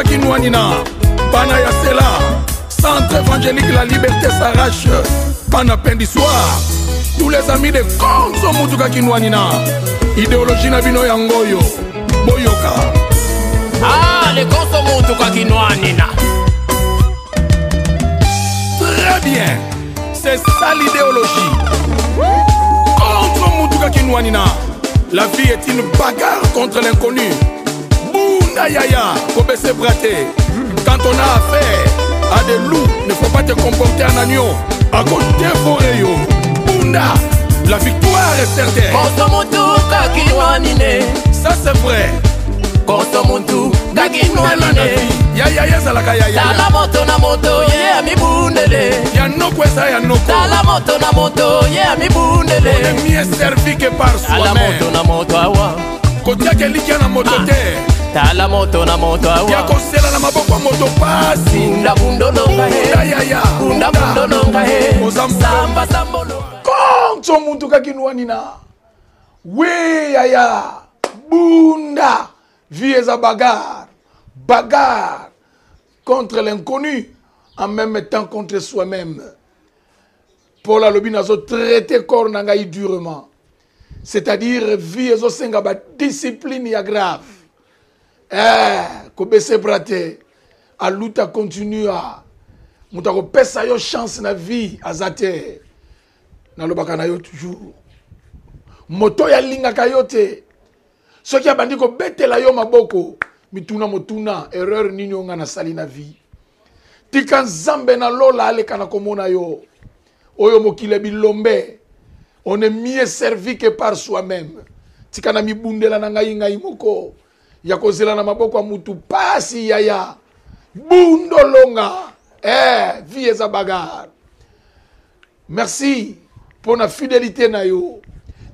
Kinouanina, Pana Yassela, Centre évangélique La Liberté s'arrache, Pana Pendi Soir, tous les amis de Konzo Mutuka Kinouanina, idéologie Nabino Yangoyo, Boyoka. Ah, les Konzo Mutuka Kinouanina. Très bien, c'est ça l'idéologie. Konzo Mutuka Kinouanina, la vie est une bagarre contre l'inconnu. Bunda Yaya, Kobese Braté. Quand on a affaire à des loups, ne faut pas te comporter en agneau. À cause des forêts, yo. Bunda, la victoire est certaine. Ça c'est vrai. Yaya Zalaka Yaya. Tala moto na moto, yeah, mi bundele. Yanoko esa yanoko. Tala moto na moto, yeah, mi bundele. On est mieux servi que par soi-même. Tala moto na moto awa. Kotia Kelikia na moto te. Tala moto na moto awa. Yako sela na maboko moto pasi. Bunda bundolonga he. Bunda Yaya. Bunda bundolonga he. Samba sambolo. Konzo Mutuka Kinouanina. Oui Yaya. Bunda. Vie eza bagarre. Bagarre contre l'inconnu, en même temps contre soi-même. Paul Alobinazo traité corps nangaï durement. C'est-à-dire, vie ezo senga ba discipline ya grave. Kobese brate, a luta continua. Moutako pesa yo chance na vie azate. Na lobaka na yo toujours. Moto ya linga kayote. Ce qui a bandi ko betela yo maboko. Mituna motuna erreur nini onga na sali na vie. Tika nzambe na lola aleka na komona yo. Oyo mokile bilombe. On est mieux servi que par soi-même. Tika na mibundela na ngai moko. Ya kozela na maboko ya mutu pasi yaya. Bundolonga. Vie eza bagarre. Merci pour la fidélité na yo.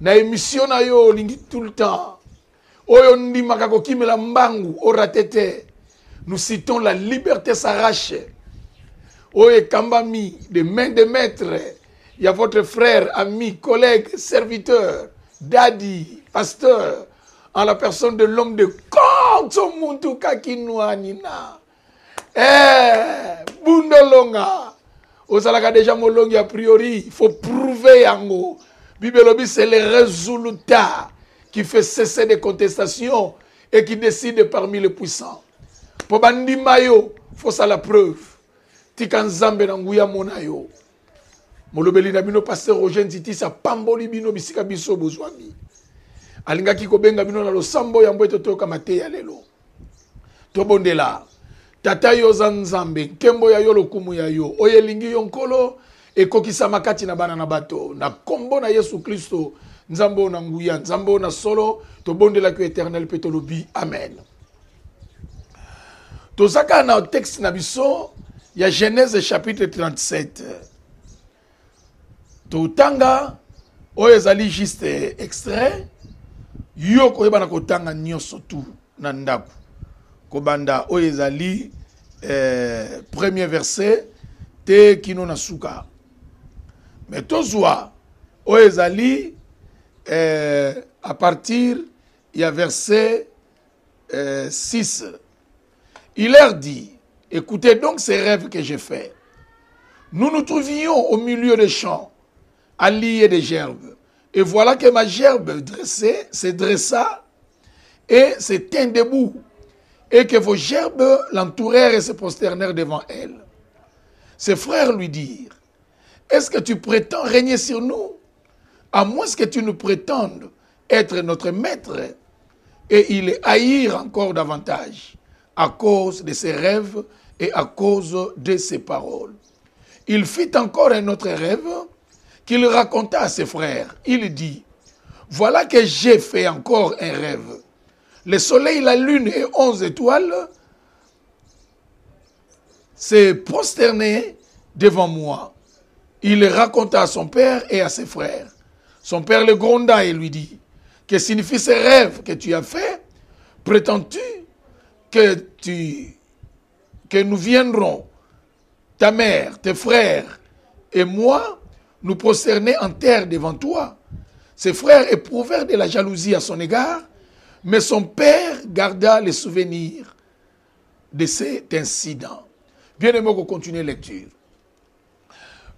Na émission na yo lingi tout le temps. Oyo ndimaka kokimela mbangu oratete. Nous citons la liberté s'arrache. Oye kambami de main de maître. Il y a votre frère, ami, collègue, serviteur, daddy, pasteur, en la personne de l'homme de Konzo Mutuka Kinouanina. Bundolonga. Osalaka déjà molongi a priori, il faut prouver yango. Bibelobi c'est le résultat qui fait cesser des contestations et qui décide parmi les puissants. Pour bandi mayo, faut ça la preuve. Tika nzambe na nguya mona yo. Molobeli na bino pasteur Roger Ntiti sa pamboli bino bisika biso bozwami. Alinga kiko benga bino na losambo ya mbweto toka mate ya lelo. Tobondela. Tata yo za nzambe, kembo ya yo lokumu ya yo. Oyelingi yo nkolo ekokisa makati na bana na bato. Na kombo na Yesu Kristo. Nzambo na nguya, nzambo na solo, to bonde la que éternel petolobi. Amen. To saka na texte na biso, ya Genèse chapitre 37. To tanga, oyezali juste extrait, yo koyeba na kotanga nyoso tu na ndaku. Kobanda oyezali premier verset, te kino na suka. Mais tozwa, oyezali à partir, il y a verset 6. Il leur dit, écoutez donc ces rêves que j'ai faits. Nous nous trouvions au milieu des champs, à lier des gerbes. Et voilà que ma gerbe se dressa et se tint debout. Et que vos gerbes l'entourèrent et se prosternèrent devant elle. Ses frères lui dirent, est-ce que tu prétends régner sur nous? À moins que tu nous prétendes être notre maître, et il les haïr encore davantage à cause de ses rêves et à cause de ses paroles. Il fit encore un autre rêve qu'il raconta à ses frères. Il dit, voilà que j'ai fait encore un rêve. Le soleil, la lune et 11 étoiles se prosternaient devant moi. Il le raconta à son père et à ses frères. Son père le gronda et lui dit, que signifient ces rêves que tu as faits? Prétends-tu que nous viendrons, ta mère, tes frères et moi, nous prosterner en terre devant toi? Ses frères éprouvèrent de la jalousie à son égard, mais son père garda les souvenirs de cet incident. Bien aimé, on continue la lecture.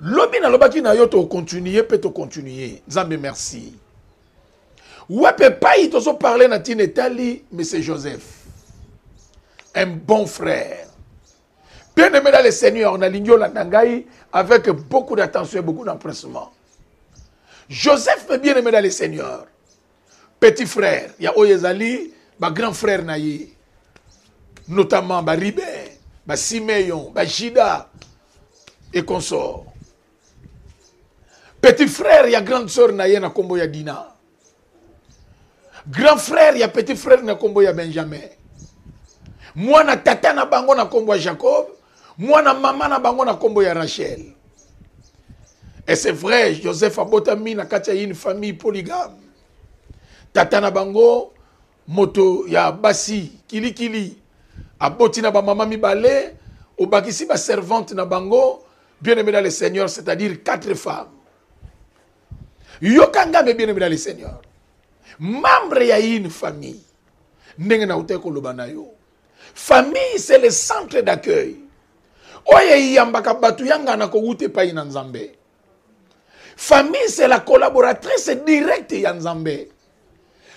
Lobi na lobaki na yo to continuer, peut continuer. Nzambe merci. Ouais, pas il te parler na tinetali, mais c'est Joseph. Un bon frère. Bien aimé dans le Seigneur, on a l'igno la nangai avec beaucoup d'attention et beaucoup d'empressement. Joseph est bien aimé dans le Seigneur. Petit frère, il y a Oyezali, ma grand frère naïe. Notamment ba Ribé, ba Simeon, ba Jida et consorts. Petit frère, il y a grande sœur naïe na kombo ya Dina. Grand frère, il y a petit frère na kombo ya Benjamin. Moi na tata na bango na kombo ya Jacob. Moi na maman na bango na kombo ya Rachel. Et c'est vrai, Joseph a botami na katia une famille polygame. Tata na bango, moto ya basi, kili kili. Aboti na ba maman mibale, au bakisi ba servante na bango, bien aimé dans le Seigneur, c'est-à-dire 4 femmes. Yokanga me bien aimé dans le Seigneur. Membre ya une famille. Ndenge na uteko lobana yo. Famille, c'est le centre d'accueil. Oye yambaka batu yanga na kogute pa ina Nzambe. Famille, c'est la collaboratrice directe ya Nzambe.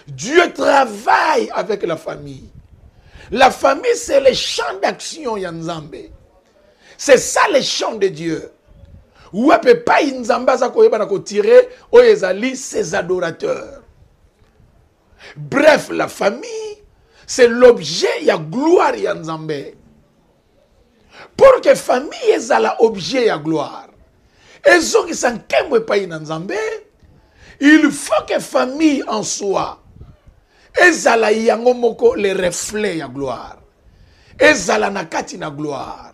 Dieu travaille avec la famille. La famille, c'est le champ d'action ya Nzambe. C'est ça le champ de Dieu. Ou peut pas Nzamba za koyeba na ko tirer oyezali ses adorateurs. Bref, la famille, c'est l'objet ya gloire ya Nzambe. Pour que famille ezala objet ya gloire. Et ceux qui s'en kemwe pa ina Nzambe, il faut que famille en soi ezala yango moko le reflet ya gloire. Ezala nakati na gloire.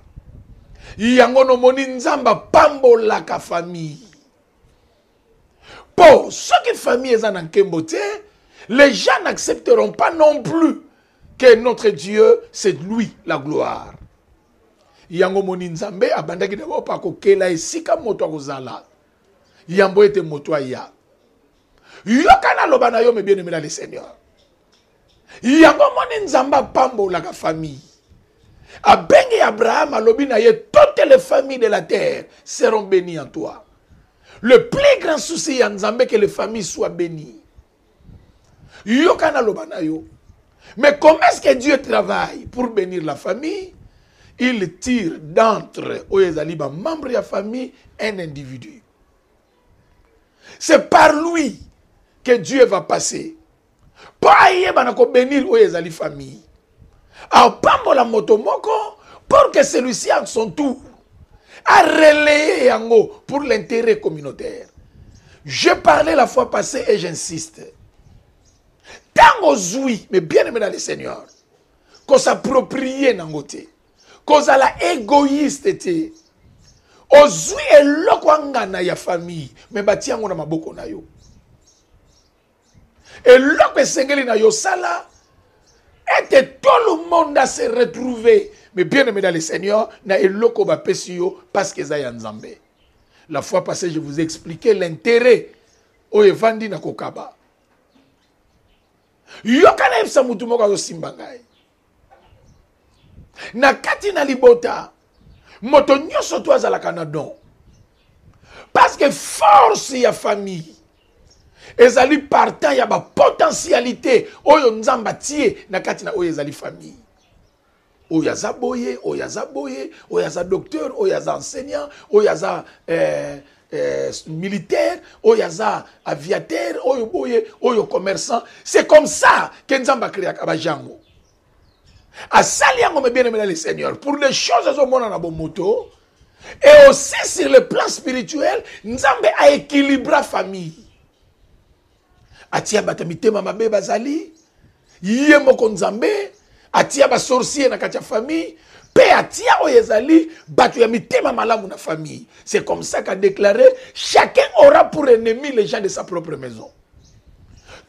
Yango no moni Nzamba pambola ka famille. Pour ceux qui famille ezana nkembote, les gens n'accepteront pas non plus que notre Dieu, c'est lui la gloire. Yango moni Nzambe abandaki d'abord pa kokela esika moto akozala. Yambo ete moto ya. Yokana lobana yo me bien aimé dans le Seigneur. Yango moni Nzamba pambola ka famille. Abengi Abraham alobi na ye, toutes les familles de la terre seront bénies en toi. Le plus grand souci ya Nzambe que les familles soient bénies. Yokana lobana yo. Mais comment est-ce que Dieu travaille pour bénir la famille? Il tire d'entre oyezaliba membre de la famille un individu. C'est par lui que Dieu va passer. Pour bénir oyezali famille. Alors, pambola motomoko pour que celui-ci à son tour a relayé yango pour l'intérêt communautaire. Je parlais la fois passée et j'insiste. Tango zoui, mais bien aimé dans le Seigneur, qu'on s'approprie nangote, qu'on la égoïste te, ozoui et lokwanga na ya famille, mais bati yango na maboko na yo. Et lokwe sengeli na yo sala, et tout le monde a se retrouvé, mais bien aimé dans le Seigneur, na eloko ba pesio parce que za ya Nzambe. La fois passée, je vous ai expliqué l'intérêt au evandi na kokaba. Yokana epsa mutu moko azo simbangai. Na kati na libota, moto nyoso to azalaka na don. Parce que force ya famille, ezali partant ya ba potentialité oyo Nzamba tie na kati na oyo ezali famille. Oyaza boye, oyaza boye, oyaza docteur, oyaza enseignant, oyaza militaire, oyaza aviateur, oyo boye, oyo commerçant. C'est comme ça que Nzamba crée Kabajango. A saliango me bien aimé le Seigneur pour les choses au monde na moto et aussi sur le plan spirituel, Nzambe a équilibré la famille. Atia batamite mama be bazali, yé moko Nzambe, atia ba sorcier na katia famille, pe atia oyezali batu ya mitema malamu na famille. C'est comme ça qu'a déclaré, chacun aura pour ennemi les gens de sa propre maison.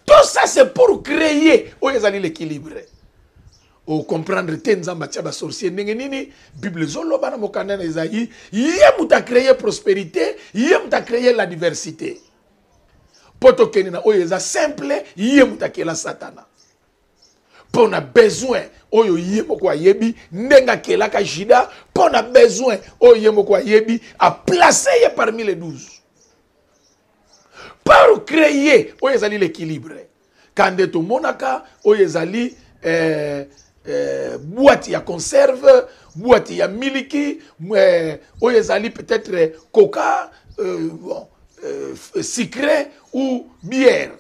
Tout ça c'est pour créer oyezali l'équilibre. Ou comprendre te Nzamba tia ba sorcier ndenge nini, Bible zoloba na mokanda na Isaïe, yé muta créer prospérité, yé muta créer la diversité. Poto kenina oyeza simple, yé muta kela satana. pour na besoin oyo yemo kwa yebi ndenga kelaka jida pour na besoin oyo yemo kwa yebi a placer parmi les 12 pour créer oyo ezali l'équilibre quand de to monaka oyo ezali boîte ya conserve boîte ya miliki oyo ezali peut-être coca sucré ou bière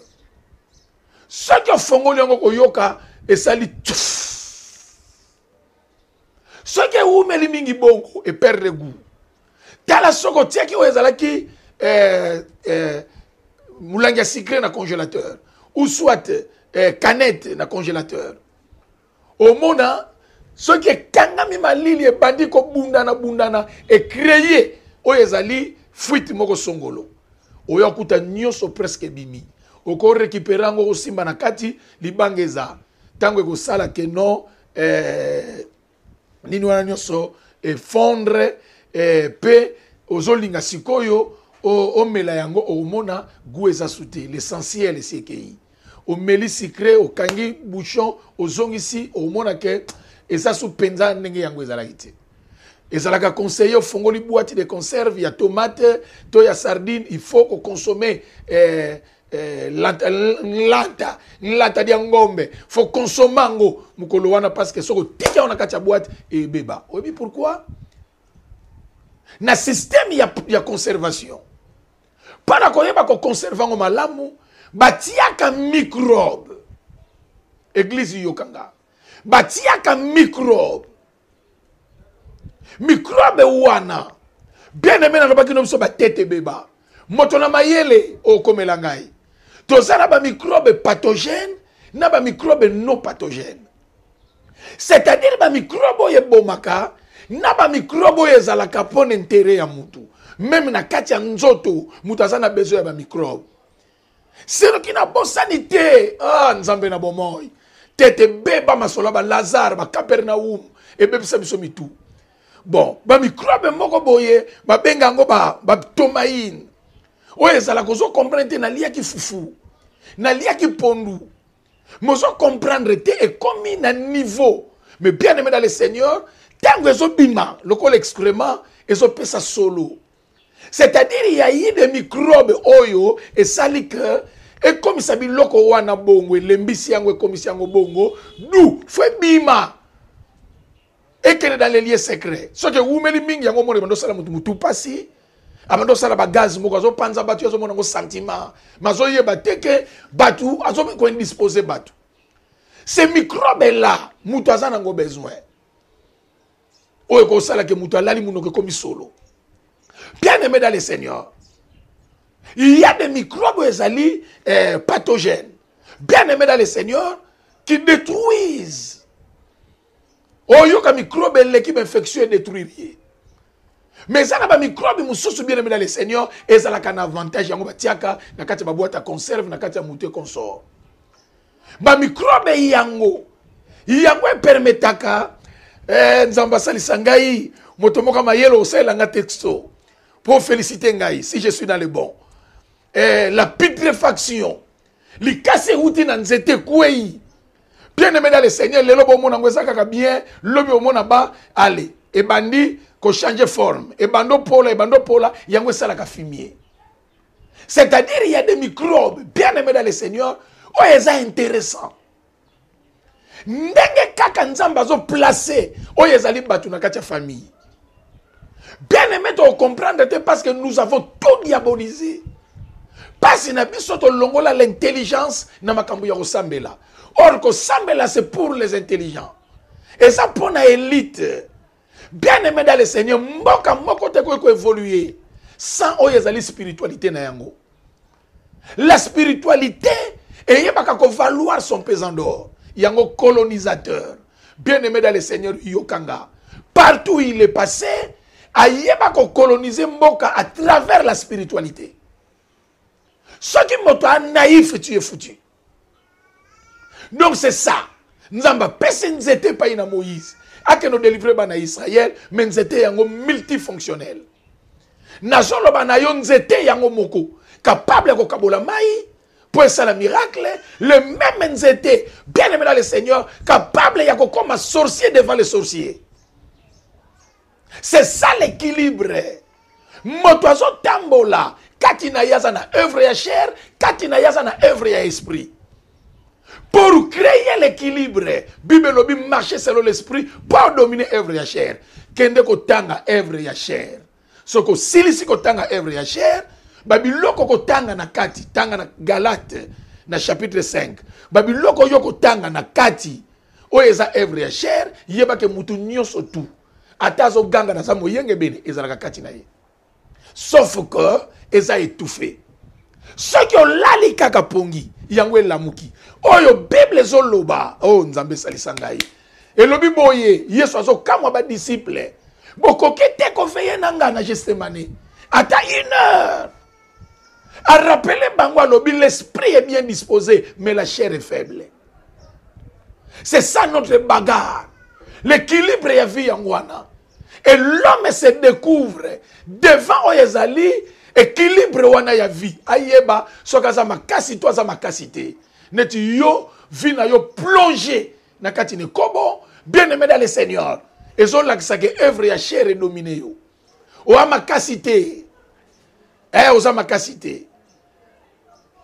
ce que fongoli yango koyoka esali ce que umeli mingi bongo et perdre le goût tala soko tiaki oyo ezalaki moulanga sucré na congélateur ou soit canette na congélateur au mona ce qui est kangami malili et bandi ko bundana et créé oyo ezali fuite moko songolo oyo kuta nyoso presque bimi oko récupérer ngo osimba na kati libangeza tango ko sala ke no nini wana nyoso fondre pe ozolinga sikoyo o mela yango o mona gueza souté l'essentiel c'est que o meli sucré o kangi bouchon o zongisi o mona ke eza sou penza ndenge yango ezalaki te ezalaka conseiller au fongoli boîte de conserve ya tomate to ya sardine il faut qu'on consommer lata dia ngombe faut consommer ngo mukolo wana parce que soko tika ona kacha boîte et beba obi pourquoi na système ya conservation para koyeba ko conserver ngo malamu batiaka microbe église yokanga batiaka microbe wana bien aimé na lobaki no so ba tete beba moto na mayele o komela ngai tozala ba microbe pathogène na ba microbe non pathogène c'est-à-dire ba microbe ye bomaka na ba microbe ye zalaka pona intérêt ya mutu même na kati ya nzoto mutu azana besoin ya ba microbe c'est qui na bonne sanité nzambe na bomoy tete beba masola ba Lazare ba Capernaum et bebisa biso mitu bon ba microbe moko boye ba benga ngo ba tomaine oyo ezala kozo comprendre na lia ki fufu na lia ki pondu mozo comprendre te et comme na niveau mais bien aimé dans le Seigneur tango ezo bima lokol excrément ezo pesa solo c'est-à-dire il y a eu des microbes oyo et sali que et comme ça biloko wana bongo lembisi yango comme si yango bongo nous fait bima et qu'elle est dans les lieux secrets ce que vous me mingi yango mo ndo sala mutu pasi amando sala ba gaz moko azo panza batu azo mona ngo sentiment mazo yeba teke batu azo ko indisposer batu ces microbes là mutu azana ngo besoin oyo ko sala ke mutu alali munoko comme solo bien aimé dans le Seigneur il y a des microbes ezali pathogènes bien aimé dans le Seigneur qui détruisent oyo ka microbe l'équipe infectieux détruire mais ça na ba microbe mususu bien aimé dans le Seigneur ezala kana avantage yango batiaka na kati ba boîte à conserve na kati ya mutu consort ba microbe yango permetaka nzamba salisa ngai moto moka mayelo osela nga texto pour féliciter ngai si je suis dans le bon la putréfaction li kase huti na nzete kwei bien aimé dans le Seigneur lelo bo mona ngweza kaka bien lobi o mona ba allez et bandi ko changer forme et bando pola yango sala ka fumier c'est-à-dire il y a des microbes bien aimé dans le Seigneur oh eza intéressant ndenge kaka nzamba zo placer oh ezali batu na kati ya famille bien aimé to comprendre parce que nous avons tout diabolisé parce que na biso to longola l'intelligence na makambo ya kosambela or kosambela c'est pour les intelligents et ça pour na élite bien aimé dans le Seigneur mboka moko te ko évoluer sans oyezali spiritualité na yango la spiritualité eyebaka ko valoir son pesant d'or yango colonisateur bien aimé dans le Seigneur yokanga partout où il est passé ayeba ko coloniser mboka à travers la spiritualité ce qui moto naïf tu es foutu donc c'est ça nzamba personne n'était pas na Moïse ake no délivrer bana Israël mais nzete yango multifonctionnel na solo bana yo nzete yango moko capable ko kabola mai pour ça le miracle, le même nzete, bien aimé dans le Seigneur, capable de comme un sorcier devant les sorciers. C'est ça l'équilibre. Motoazo tambola, katina yaza na œuvre ya chair, katina yaza na œuvre ya esprit. Pour créer l'équilibre, Bible lobi marcher selon l'esprit pour dominer œuvre ya chair. Kende ko tanga œuvre ya chair. Soko silisi ko tanga œuvre ya chair, babiloko ko tanga na kati, tanga na Galate na chapitre 5. Babiloko yoko tanga na kati, o eza œuvre ya chair, yeba ke mutu nyonso tu. Atazo ganga na samo yenge bene ezalaka kati na ye. Sauf que eza étouffé. Ceux qui ont lali kaka pongi, yangwe lamuki. Oyo Bible zoloba, oh nzambe salisa ngai. Elobi boye, Yesu azo kamwa ba disciple. Boko kete ko feye nanga na Gethsemane. Ata 1 heure. A rappeler bango lobi l'esprit est bien disposé, mais la chair est faible. C'est ça notre bagarre. L'équilibre ya vie yangwana. Et l'homme se découvre devant Oyezali équilibre wana ya vie. Ayeba sokaza makasi to za makasité. Neti yo vie na yo plongé na katine kobo bien aimé dans le Seigneur. Et zo lakisa ke œuvre ya chair est dominé yo. O makasité. Oza makasité.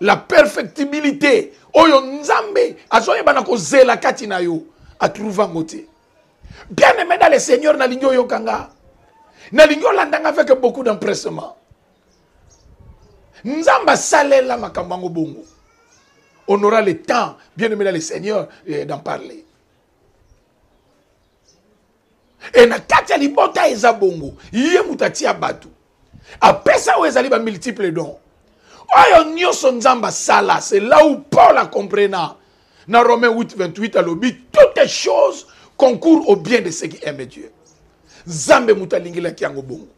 La perfectibilité oyo nzambe azoyeba na kozela katina yo a trouver ngote. Bien aimé dans le Seigneur, na lingyo yokanga. Na lingyo landanga avec beaucoup d'empressement. Nzamba salela makambango bongo. On aura le temps, bien aimé dans le Seigneur, d'en parler. Et na katia libota eza bongo. Iye mutatia batu. Apesa ou ezali ba multiple dons. Oyo nyoso nzamba sala. C'est là où Paul a compris. Dans Romains 8, 28, à l'obi, toutes les choses concourent au bien de ceux qui aiment Dieu. Zambe mutalingila kiango bongo.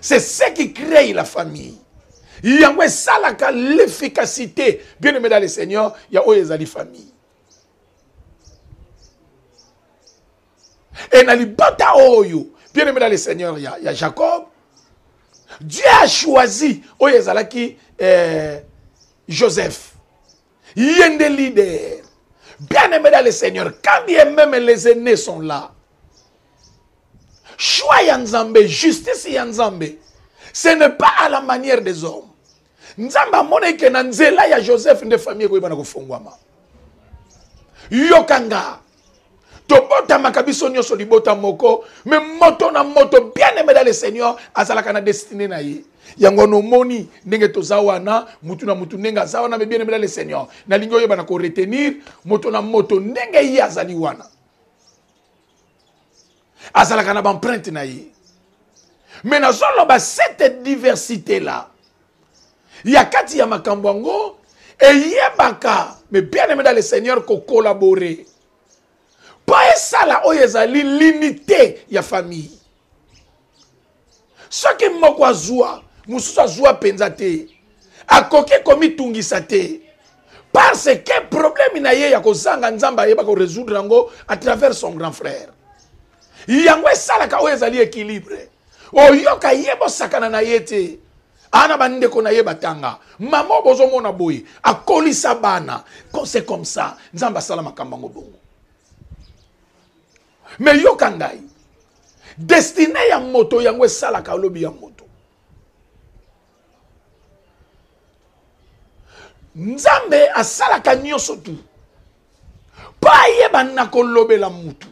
C'est ce qui crée la famille. Il y a salaka l'efficacité. Bien aimé dans le Seigneur, il y a oyezali famille. Et dans les bata oyo, bien aimé dans le Seigneur, il y a Jacob. Dieu a choisi oyezalaki Joseph. Il y a des leaders. Bien aimé dans le Seigneur, quand bien même les aînés sont là, choix yanzambe, justice yanzambe, ce n'est pas à la manière des hommes. Nzamba mone ke na nzela ya Joseph de famille ko ibana ko fongwama. Yokanga. Tobota makabiso nyoso libota moko, mais moto na moto bien aimé dans le Seigneur, azalaka na destiné na ye. Yango no moni ndenge tozawana, mutu na mutu nenga zawana mais bien aimé dans le Seigneur. Na lingo yebana ko retenir, moto na moto ndenge yi azali wana. Azalaka na empreinte na ye. Mais na zolo ba cette diversité là. Il y a kati ya makambwango et yebaka, mais bien aimé dans le Seigneur ko collaborer. Pas ça là oyezali l'unité ya famille. Ce qui moko zwa, mususa zwa penzate. Akoke komi tungisate. Parce que problème na ye ya kozanga nzamba yeba ko résoudre ngo à travers son grand frère. Yangwe sala ka oyezali équilibre. Oyoka yebo sakana na yete. Ana bande ko na yeba tanga. Mamo bozo mona boy. Akolisa bana. C'est comme ça. Nzamba sala makambango bongo. Mais yokangai. Destiné ya moto yangwe sala ka lobi ya moto. Nzambe asala ka nyoso tu. Pa yeba na kolobela mutu.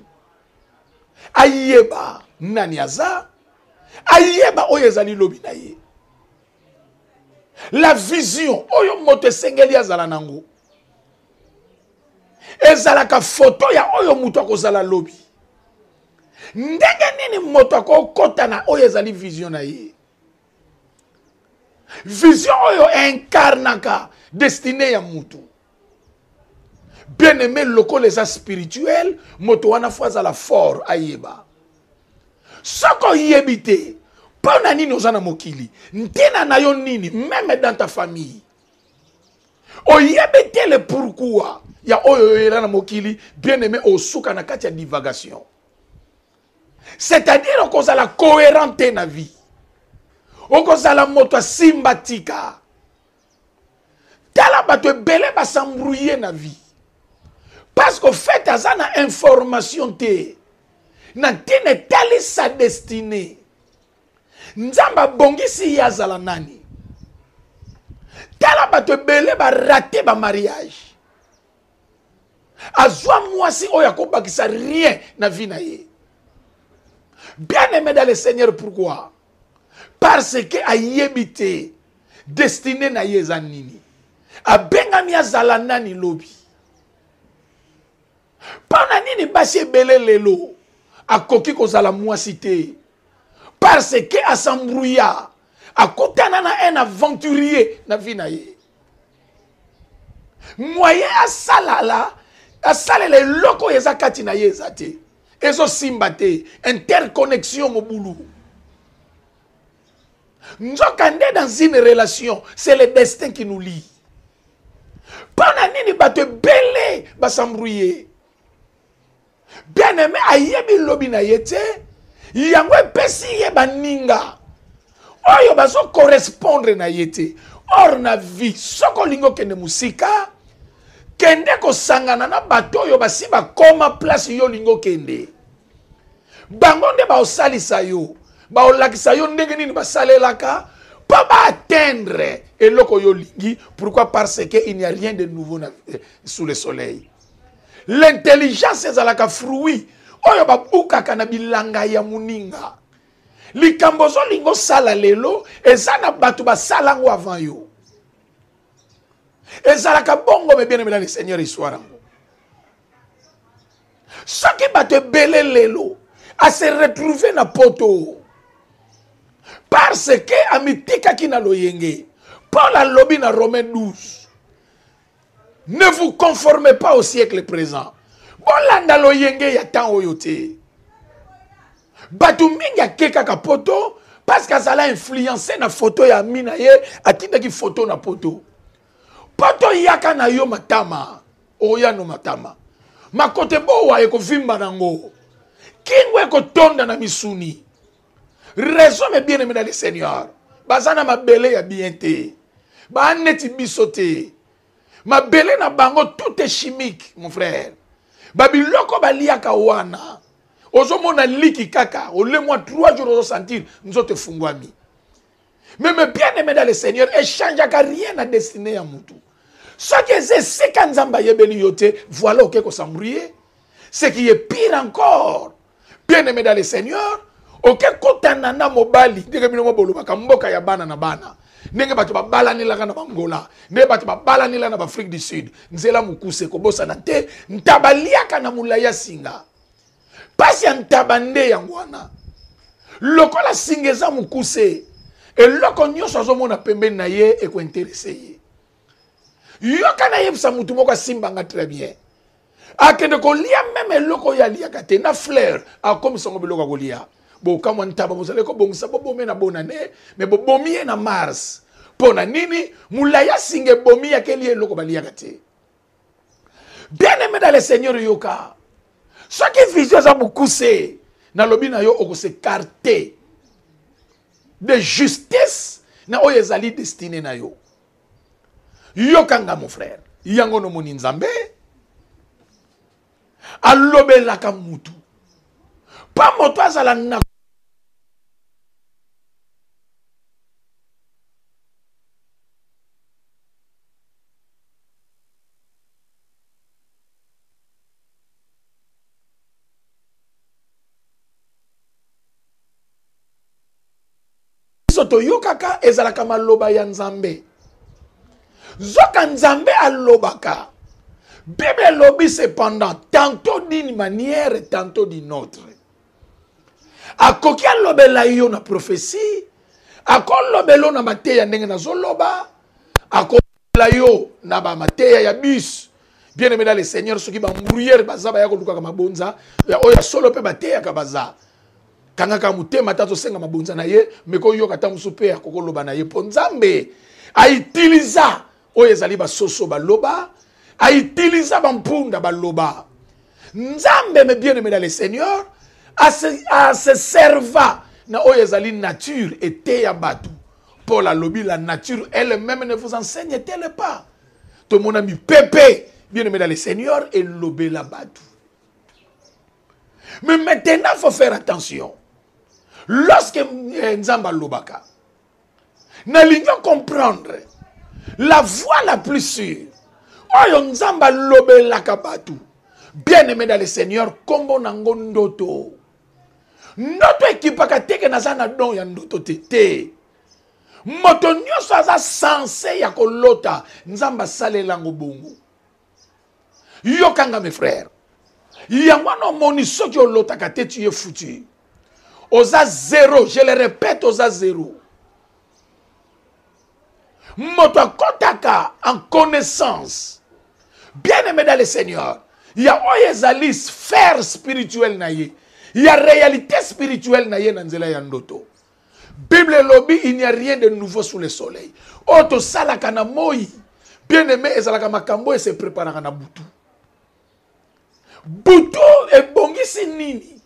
Ayeba nani aza. Ayeba oyezali lobi na ye. La vision oyo moto sengeli azala nango. Ezala ka photo ya oyo mutu akozala lobi. Ndenge nini moto akokota na oyo ezali vision na ye. Vision oyo incarnaka destiné ya mutu. Bien aimé loko les spirituels, moto wana fois la fort ayeba. Soko yebite, pona nini ozana mokili, ntina na yo nini, même dans ta famille. Oyebite le pourquoi, ya oyo yera na mokili, bien aimé osuka na kati ya divagation. C'est-à-dire qu'on a la cohérente na vie. On a la moto simbatika. tala bato ebele ba s'embrouiller na vie. Parce qu'au fait, ça na information te. Na tene tali sa destinée. Nzamba bongisi yazala nani. Tala bato ebele ba raté ba mariage. Azwa mwasi oya kobakisa rien na vie na ye. Bien aimé dans le Seigneur, pourquoi? Parce que a yebite destiné na yezanini. A bengami azala nani lobi. Pana nini basi ebele lelo a koki kozala mwasi te. Parce que a s'embrouilla a kotana na un aventurier na vie na ye. Moyen a salala a salele loko yezakati na yezate. Ezo simbate interconnexion mobulu. Nzokande dans une relation, c'est le destin qui nous lie. Pana nini bato belé ba s'embrouiller. Bien aimé ayebi lobi na yete, yango pesi ye baninga. Oyo baso correspondre na yete. Or na vie soko lingo kende musika, kende ko sangana na bato yo basi ba koma place yo lingo kende. Bango nde ba osalisa yo. Ba olakisa yo ndenge nini ba salelaka pa ba atteindre eloko yo lingi. Pourquoi? Parce que il n'y a rien de nouveau sous le soleil. L'intelligence ezalaka fruit oyo ba bukaka na bilanga ya muninga. Likambozo lingo sala lelo ezana batu ba salango avant yo. Ezalaka bongo me bien aimé le Seigneur histoire. Soki batu belé lelo a se retrouver na poto. Parce que amitika ki na loyenge. Paul a lobby na Romains 12. Ne vous conformez pas au siècle présent. Bolanda loyenge ya tan oyote. Batu mingi akeka ka poto parce que ça l'a influencé na photo ya mina ye atinda ki photo na poto. Poto yaka na yo matama. Oya no matama. Makote bo wa eko vimba nango. Kingwe ko tonda na misuni. Raison mais bien aimé dans le Seigneur. Bazana mabele ya bienté. Ba neti bisote. Mabele na bango tout est chimique mon frère. Babiloko baliaka wana. Ozomona liki kaka. Ole moi 3 jours ozo sentir nzote fungwami. Même bien aimé dans le Seigneur échange aka rien na destiné ya mutu. Ce que c'est sekanzamba yebeli yote voilà ok ko s'embrouiller. Ce qui est pire encore. Bien aimé dans le Seigneur, ok kotanana mobali, ndenge bino mobolobaka mboka ya bana na bana. Ndenge bato babalani la na Angola, ndenge bato babalani la na Afrique du Sud. Nzela mukuse ko bosana te, ntabaliaka na mulaya singa. Pasi ya ntabande ya ngwana. Lokola singeza mukuse, e loko nyonso azomona pembeni na ye e ko intéressé ye. Yoka na yebisa mutu moko simbanga très bien. Akende ko lia même loko ya lia kate na fleur a comme songo biloko ko lia bo kama ntaba bozale ko bongisa bo bomena bonane mais bo bomie na Mars pona nini mulaya singe bomi ya kelie loko balia kate. Bien aimé dans le Seigneur yoka ce qui vision za bukuse na lobi na yo oko se carte de justice na oyezali destiné na yo yoka nga mon frère yango no moni nzambe alobelaka mutu pa moto azala na soto yokaka ezalaka maloba ya nzambe zoka nzambe alobaka. Bible lobby cependant, tantôt d'une manière, tantôt d'une autre. A kokia lobela yo na prophétie, a kon lobelo na mateya ndenge na zoloba, a lobela yo na ba mateya ya bus. Bien aimé dans le Seigneur, ceux qui ba mbrouiller bazaba ya ko luka ka mabonza, ya oya solo pe mateya ka baza. Kanga ka mutema tato senga mabonza na ye, meko yo kata musupe ya kokoloba na ye ponzambe. A utiliser oya zali ba soso ba loba. A utiliser bampunda baloba. Nzambe me bien aimé dans le Seigneur a se serva na oyezali nature et te ya batu. Pour la lobby la nature elle-même ne vous enseigne-t-elle pas tout mon ami Pépé, bien aimé dans le Seigneur, et lobé la badou. Mais maintenant, il faut faire attention. Lorsque Nzamba Lobaka, nous allons comprendre la voie la plus sûre. Oh, Nzamba Lobé la kabatu. Bien aimé dans le Seigneur, comme on a ndoto. Notre équipe a été que nazana don ya ndoto tete. Moto nyoso aza sensé ya kolota. Nzamba sale lango bongo. Yokanga mes frères. Yangwano moni soki olota kate tu es foutu. Oza zéro, je le répète, oza zéro. Moto kotaka en connaissance. Bien aimé dans le Seigneur. Il y a oyezali sphère spirituelle naye. Il y a réalité spirituelle naye nanzela yandoto. Bible lobby, il n'y a rien de nouveau sous le soleil. Oto salaka na moi. Bien aimé ezalaka makambo et se préparaka na butu. Butu e bongisi nini.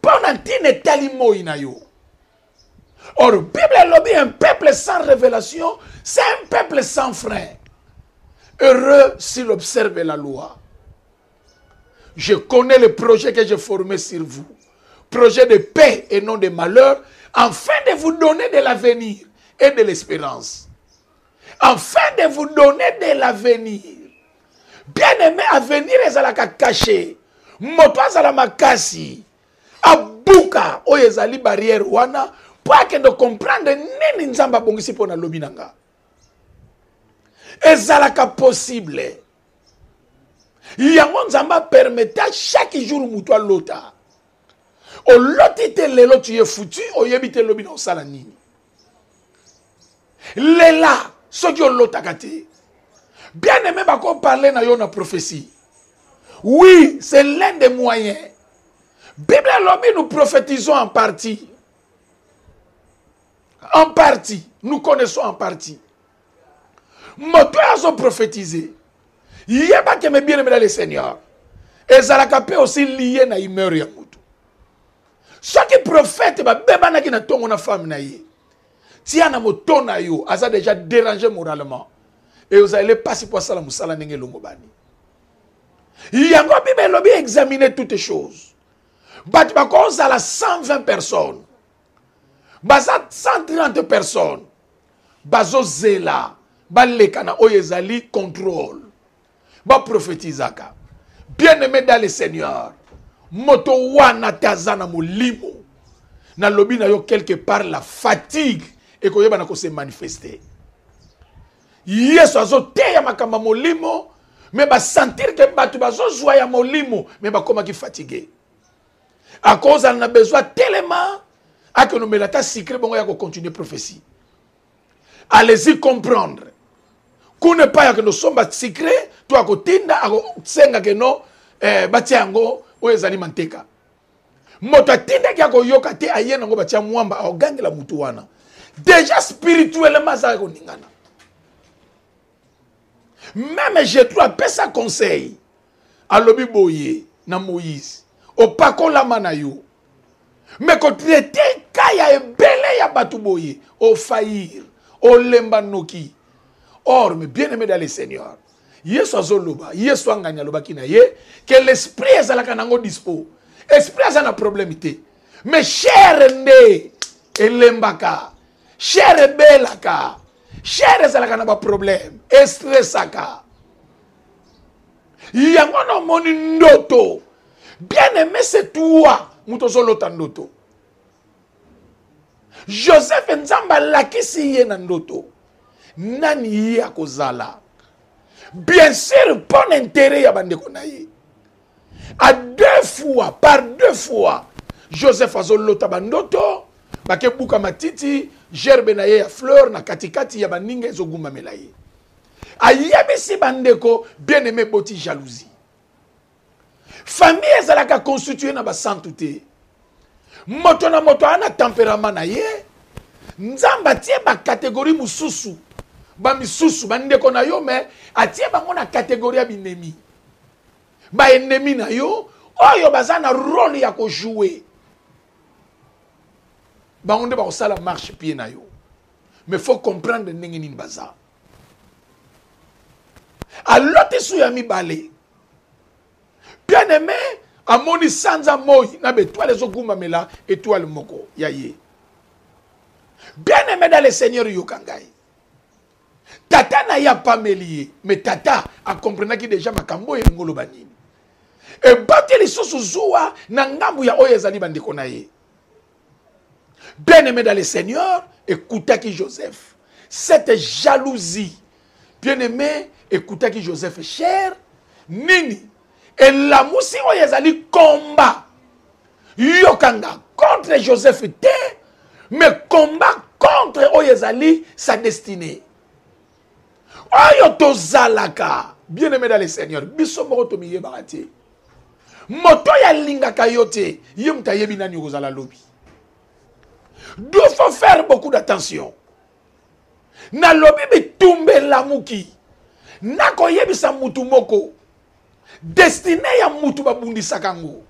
Pona tine tali moi na yo. Or, Bible lobby, un peuple sans révélation, c'est un peuple sans frein. Heureux s'il observe la loi. Je connais le projet que j'ai formé sur vous. Projet de paix et non de malheur, afin de vous donner de l'avenir et de l'espérance. Afin de vous donner de l'avenir. Bien aimé, avenir est à la caché. Moto à la makasi. Abuka, oyezali barrière wana. Pour que nous comprenions nini nzamba bongisi pona lobinanga. Ezalaka possible. Yango nzamba permettait chaque jour muto lota. O loti te lelo tu es foutu, o yebite lobina o sala nini. Lela, so ki o lota kate. Bien aimé bako parler na yo na prophétie. Oui, c'est l'un des moyens. Bible lobi nous prophétisons en partie. En partie, nous connaissons en partie. Moto a prophétisé. Il y a pas que me bien aimé dans le Seigneur. Et Zalakapé aussi lié na humeur ya mutu. Ce qui prophète ba bebana ki na tongo na femme na ye. Tia na moto na yo, asa déjà dérangé moralement. Et vous allez passer pour ça la musala nenge longo bani. Yango Bible lobi examiner toutes choses. Bat ba ko za la 120 personnes. Baza 130 personnes. Bazo zela. Balekana oyezali contrôle. Ba prophétisaka. Bien aimé dans le Seigneur. Moto wana tazana molimo. Na lobi na yo quelque part la fatigue. Et koyeba na ko se manifester. Yesu azo teya makamba molimo. Mais ba sentir que batu bazo joya molimo. Mais ba koma ki fatigué. À cause on a besoin tellement. A que nous mettons la secret, bon, on va continuer prophétie. Allez-y comprendre. Qu'on ne pas que nous sommes secrets, toi à côté, à senga que nous, batiango, ou les alimenteka. Mota tinda qui a yoka te ayen ngo batia mwamba au gangi la mutuana. Déjà spirituellement ça ko ningana. Même j'ai trois pesa conseil. À lobi boye na Moïse. Au pako la manayo. Mais quand tu étais kaya ebele ya batuboye, au faillir, au lembanoki. Or, mais bien aimé dans le Seigneur, Yesu azoloba, Yesu anganya loba kinaye, que l'esprit est à la kanango dispo. Esprit est un problème. Mais cher ne, elembaka, cher belaka, cher est à la kanaba problème, estressaka. Yango no moni ndoto. Bien aimé, c'est toi. Mutozolota ndoto. Joseph Nzamba lakisi ye na ndoto. Nani ye akozala. Bien sûr, bon intérêt ya bandeko na ye. À deux fois, par deux fois, Joseph azolota bandoto. Bake buka matiti, gerbe na ye ya fleur, na katikati ya baninga ezoguma melaye. Ayebisi bandeko, bien aimé boti jalousie. Famille ezalaka constituée na ba santuté. Moto na moto ana tempérament na ye. Nzamba tie ba catégorie mususu. Ba misusu ba ndeko na yo mais atie bango na catégorie ya binemi. Ba ennemi na yo oyo bazana rôle ya ko jouer. Ba onde ba osala marche pied na yo. Mais faut comprendre ndenge nini baza. alote su ya mibale. Bien aimé, amoni sanza moi na betwale zokuma mela étoile moko ya ye. Bien aimé dans le Seigneur yokangai. Tata na ya pas melié, mais tata a compris que déjà makambo e ngolo banini. Et bati les soso zuwa na ngambu ya oyo ezali bandeko na ye. Bien aimé dans le Seigneur, écoutez qui Joseph. Cette jalousie, bien aimé, écoutez qui Joseph est cher. Nini. Et la moussi oyo ezali combat. Yokanga contre Joseph te, mais combat contre oyo ezali sa destinée. Oyo tozalaka, bien aimé dans le Seigneur, biso moko to miye barate. Moto ya lingaka yote, yemta yebi nani kozala lobi. Il faut faire beaucoup d'attention. Na lobi bitumbe lamuki. Nako yebi sa mutu moko. Destiné ya mutu babundi sakango.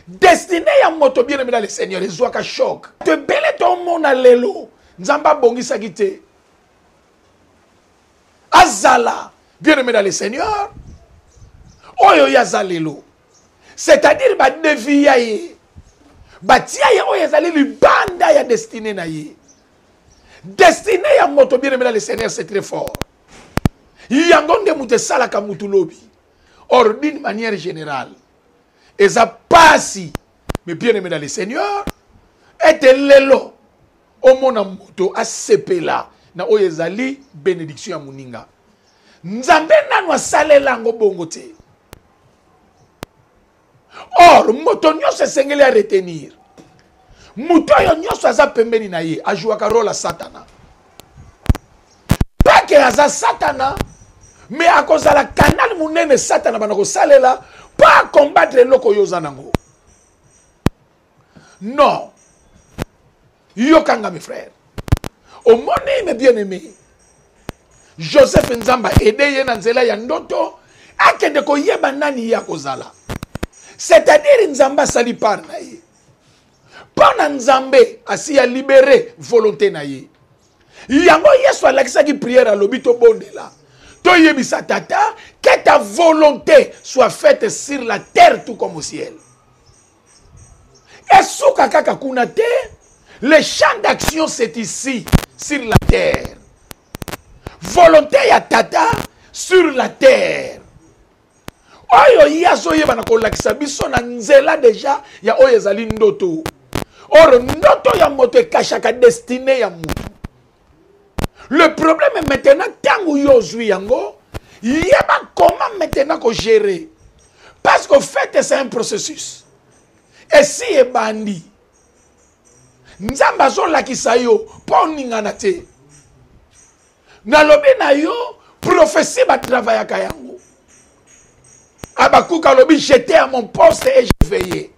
Destiné ya moto bien aimé dans le Seigneur, ezwaka choc. Te bele ton mona lelo, nzamba bongi sakite. Azala, bien aimé dans le Seigneur, oyo yazalelo. C'est-à-dire ba devia ye. Batia ye oyo yazali libanda ya destiné na ye. Destiné ya moto bien aimé dans le Seigneur, c'est très fort. Yangonde mute sala ka mutu lobi. Or d'une manière générale, et ça passe, mais bien aimé dans le Seigneur, et lelo au mon amoto a sepela na oyezali bénédiction ya muninga. Nzambe nanwa salela ngo bongote. Or moto nyose sengeli a retenir. Muto yo nyose aza pembeni na ye, ajuaka role Satana. Pas que aza Satana, mais à cause de la canal munene Satana banako salela pas combattre loko yozanango. Non. Yokanga mes frères. Au monde mes bien-aimés. Joseph Nzamba aidé ye na nzela ya ndoto akende ko yeba nani ya kozala. C'est-à-dire Nzamba sali par na ye. Pona Nzambe asi a libéré volonté na ye. Yango Yesu alakisa ki prière à lobito bondela. Toyebisa tata que ta volonté soit faite sur la terre tout comme au ciel. Et sous kaka kunate, le champ d'action c'est ici sur la terre. Volonté ya tata sur la terre. Oyo yaso yeba na kolakisa biso na nzela déjà ya oyo ezali ndoto. Or ndoto ya moto ekashaka destiné ya mutu. Le problème est maintenant tango yo zui yango, yeba comment maintenant ko gérer. Parce qu'au fait c'est un processus. Et si e bandi Nzamba zo lakisa yo poninga na te. Na lobi na yo prophétie ba travailler ka yango. Abakuka lobi j'étais à mon poste et je veillais.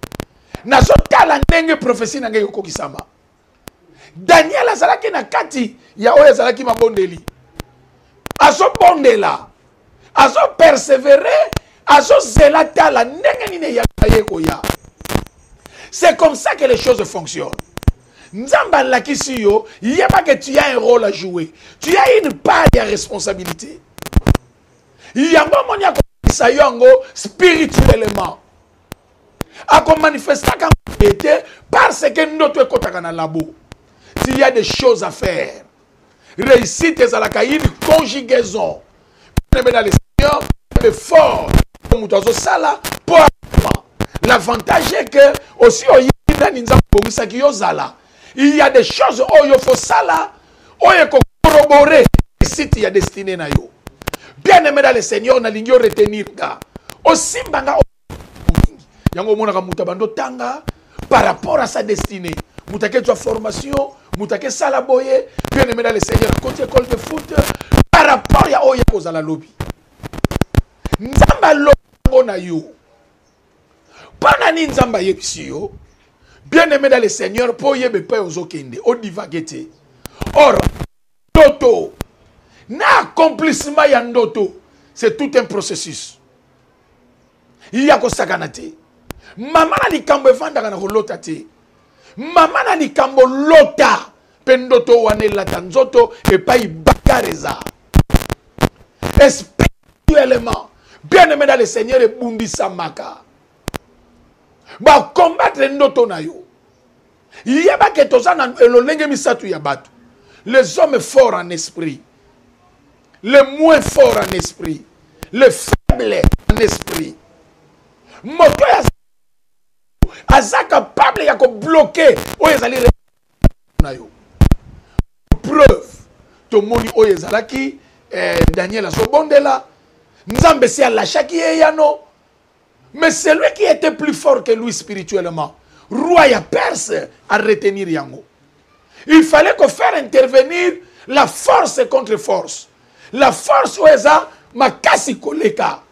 Na zo tala ndenge prophétie na ngeko kisama. Daniel azalaki na kati ya oyo azalaki mabondeli. Azo bondela. Azo persévérer, azo zela tala ndenge nini ya yeko ya. C'est comme ça que les choses fonctionnent. Nzamba lakisi yo, yeba que tu as un rôle à jouer. Tu as une part de responsabilité. Yango monia ko yango spirituellement. Ako manifesta quand était parce que notre kotaka na labo. S'il y a des choses à faire, réussite à la caïne, conjugaison. Dans les seigneurs, mais fort. L'avantage est que aussi il y a des choses où il faut ça là, où il faut corroborer si il y a destiné na yo. Bien aimé dans le Seigneur, na lingio retenir ga. Aussi banga yango mona ka mutabando tanga par rapport à sa destinée. Moutake tu as formation, moutake salaboye, bien aimé dans le Seigneur, côté école de foot, par rapport à oya kozala lobby. Nzamba longo na yo. Panani nzamba yebisi yo. Bien aimé dans le Seigneur, pour yebe pa ozokende, o divagete. Or, ndoto, na accomplissement ya ndoto, c'est tout un processus. Il y a ko sakanate. Mama na likambo evanda na kolota te. Mama na likambo lota pendoto wane lata nzoto epai bakareza. Esprit spirituellement. Bien-aimé dans le Seigneur et Bundi Samaka. Ba combattre ndoto na yo. Yeba ke tozana elolenge misatu ya batu. Les hommes forts en esprit. Les moins forts en esprit. Les faibles en esprit. Moto ya aza capable ya ko bloquer o ezali na yo. Preuve to moni o ezalaki Daniel asobondela nzambe se alachaki yano. Mais celui qui était plus fort que lui spirituellement, roi ya Perse, à retenir yango. Il fallait que faire intervenir la force contre force. La force oeza makasi koleka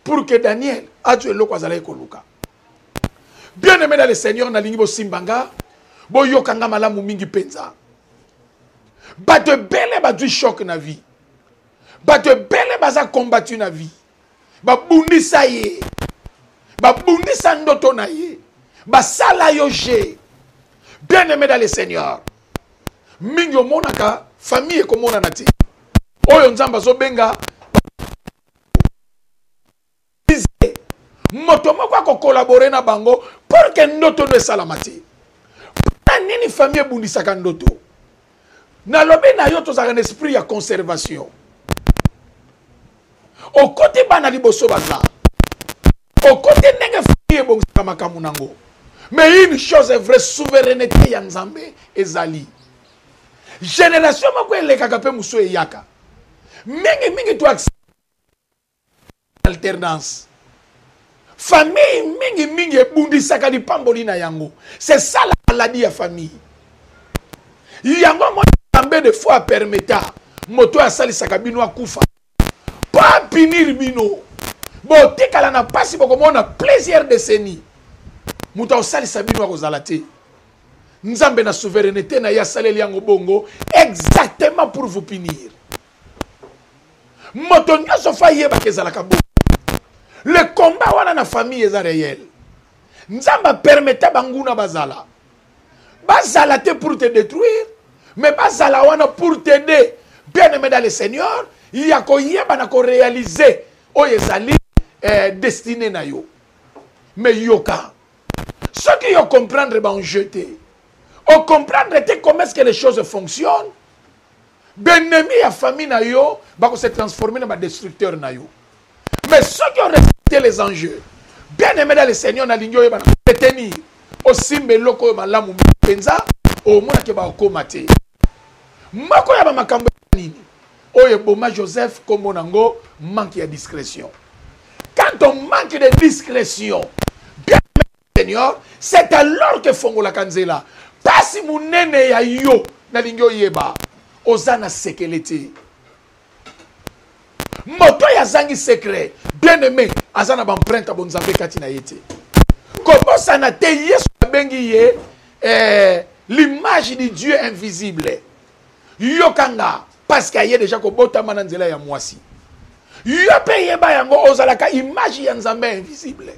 pour que Daniel a tué le kwazala koluka. Bien aimé dans le Seigneur na lingi bo simbanga, bo yokanga malamu mingi penza. Ba de belle ba du choc na vie. Ba de belle ba za combattu na vie. Ba bundisa ye. Ba bundisa ndoto na ye. Ba sala yo je. Bien aimé dans le Seigneur. Mingo monaka famille ko mona nati. Oyo nzamba zo benga moto moko ko collaborer na bango pour que ndoto ne salamati. Na nini famille bundisa ka ndoto. Na lobe na yo to za un esprit ya conservation. Au côté bana liboso baza. Au côté nenge famille bongisa makamu nango. Mais une chose est vraie, souveraineté ya Nzambe ezali. Génération moko elekaka pe muso eyaka. Mingi to alternance. Famille mingi ebundisaka lipamboli na yango. C'est ça la maladie ya famille. Yango mo Nzambe de fois permetta moto asalisaka bino akufa. Pas punir bino. Bo tekala na pasi boko mona plaisir décennie. Muta osalisa bino akozala te. Nzambe na souveraineté na ya saleli yango bongo exactement pour vous punir. Moto nyoso fa yeba kezalaka bongo. Le combat wana na famille est réel. Nzamba permettait banguna bazala. Bazala te pour te détruire, mais bazala wana pour t'aider. Bien aimé dans le Seigneur, il y a ko yeba na ko réaliser o yezali destiné na yo. Mais yoka. Ceux qui ont comprendre ben jeter. On comprendre comment est-ce que les choses fonctionnent. Ben-aimé ya famille na yo, ba ko se transformer dans destructeur na yo. Mais ceux qui ont respecté les enjeux, bien aimé dans le Seigneur, na lingyo yeba retenir aussi meloko malamu penza au mona ke ba okomate. Mako ya ba makambo nini? Oye boma Joseph comme nango manque de discrétion. Quand on manque de discrétion, bien aimé dans le Seigneur, c'est alors que fongo la kanzela. Pas si munene ya yo na lingyo yeba ozana sekelete. Moto ya zangi secret, bien aimé, azana ba empreinte bon Nzambe kati na yete. Comment ça na te yesu bengi ye l'image du Dieu invisible. Yokanga parce qu'il y a déjà ko bota mananzela ya mwasi. Yo pe yeba yango ozalaka image ya Nzambe invisible.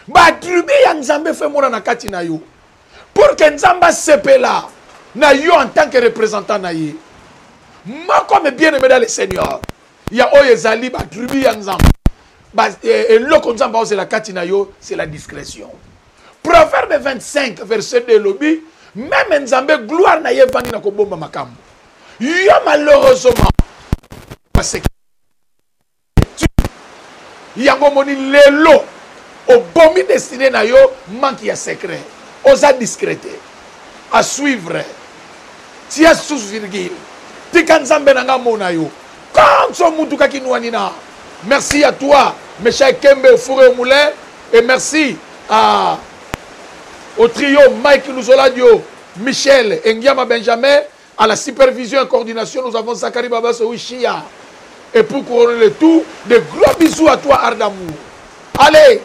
Ba tribu ya Nzambe fe mona na kati na yo. Pour que Nzamba sepela na yo en tant que représentant na ye. Moi comme bien aimé dans le Seigneur. Il y a Oyezali, ba tribu ya Nzamba. Et l'autre Nzamba c'est la katina yo, c'est la discrétion. Proverbe 25 verset 2 lobi, même Nzambe gloire na ye vandi na ko bomba makambo. Yo malheureusement parce que yango moni lelo au bomi destiné na yo manque ya secret. Osa discréter. À suivre. Tia sous virgule. Tika Nzambe nanga mona yo. Comme son mutuka kinouanina. Merci à toi, mes chers Kembe Fouré Moulin. Et merci au trio Mike Nouzoladio, Michel Engiama Benjamin. À la supervision et coordination, nous avons Zakari Baba Sowichia. Et pour couronner le tout, de gros bisous à toi, Ardamour. Allez,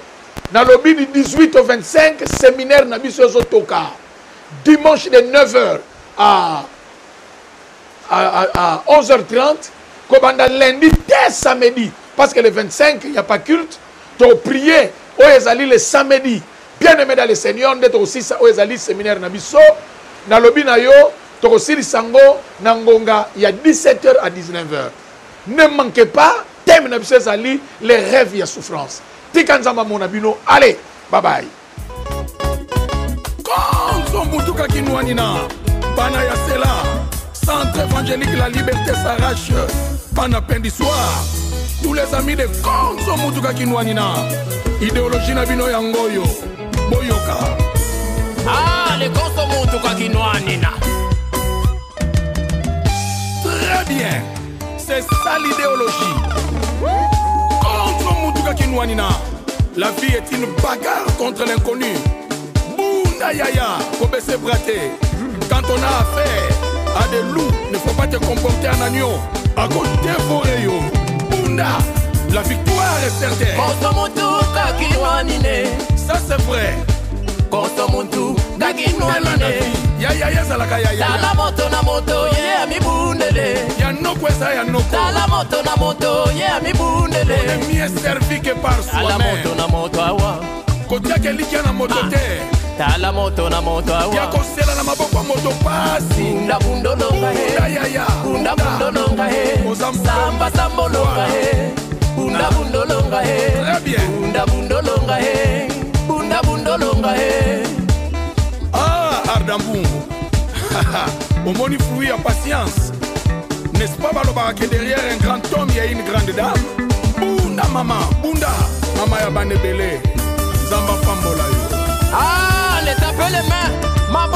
dans le lobby du 18 au 25, séminaire Nabiso Zotoka. Dimanche de 9h à 11h30. Comme lundi dès samedi. Parce que le 25, il n'y a pas culte. Tu as prié. Oyezali le samedi. Bien aimé dans le Seigneur, d'être aussi Oyezali séminaire Nabiso. Dans le binayo, tu as aussi le sango. Nangonga, il y a 17h à 19h. Ne manquez pas. thème na biso ezali les rêves ya souffrance. Tika nzamba mona bino. Allez, bye bye. Konzo mutuka kinwanina bana ya Sela Centre évangélique La Liberté s'arrache bana pendi soir. Tous les amis de Konzo mutuka kinwanina idéologie na bino ya ngoyo boyoka. Ah, les Konzo mutuka kinwanina. Très bien, c'est ça l'idéologie. Konzo mutuka kinwanina. La vie est une bagarre contre l'inconnu. Bunda yaya, Kobese braté. Quand on a affaire à des loups, ne faut pas te comporter en agneau. À côté foréo. Bunda, la victoire est certaine. Konsomuntu kinwanine. Ça c'est vrai. Konsomuntu kinwanine. Yaya zalaka yaya. Tala moto na moto ye amibundele. Ya noko esa ya noko. Tala moto na moto ye amibundele. On est mieux servi que par Tala soi-même. moto na moto awa. Kotia kelikia na moto te. Tala moto na moto awa. Ya kosela na maboko moto pasi. Bunda bundolonga he. Bunda yaya. Bunda bundolonga he. Samba sambolonga he. Bunda bundolonga he. Très bien. Bunda bundolonga he. Bunda bundolonga he. Ah, Ardambungu. Omoni fruit à patience. N'est-ce pas balobara que derrière un grand homme il y a une grande dame. Bunda maman, bunda. Maman ya bande belé. Zamba pambola yo. Ah, les taper les mains. Ma